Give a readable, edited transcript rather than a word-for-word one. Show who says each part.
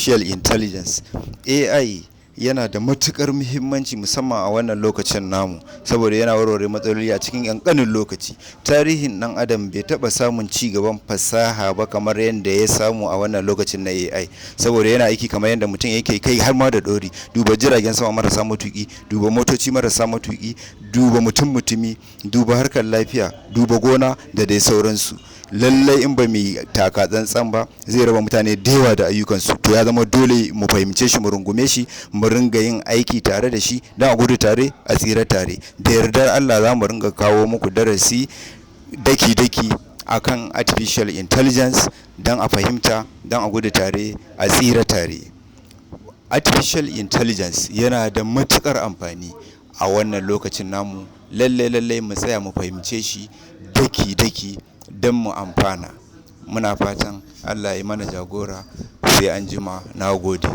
Speaker 1: artificial intelligence. AI yana da matukar muhimmanci musamman a wannan lokacin namu, saboda yana warware matsaloli a cikin ƙanƙanin lokaci. Tarihin ɗan adam bai taɓa samun ci gaban fasaha ba kamar yadda ya samu a wannan lokacin na AI, saboda yana aiki kamar yadda mutum yake kai har ma da ɗori. Duba jiragen sama marasa matuƙi, duba motoci marasa matuƙi, duba mutum-mutumi, duba harkar lafiya, duba gona da dai sauransu. Lallai in ba mu yi taka tsantsan ba zai raba mutane da yawa da ayyukansu. To ya zama dole mu fahimce shi, mu rungume shi, mu ringa yin aiki tare da shi don a gudu tare a tsira tare. Da yardar Allah za mu ringa kawo muku darasi daki-daki akan artificial intelligence don a fahimta, don a gudu tare a tsira tare. Artificial intelligence yana da matuƙar amfani a wannan lokacin namu. Lallai mu tsaya mu fahimce shi daki-daki don mu amfana. Muna fatan Allah ya mana jagora. Sai anjima. Na gode.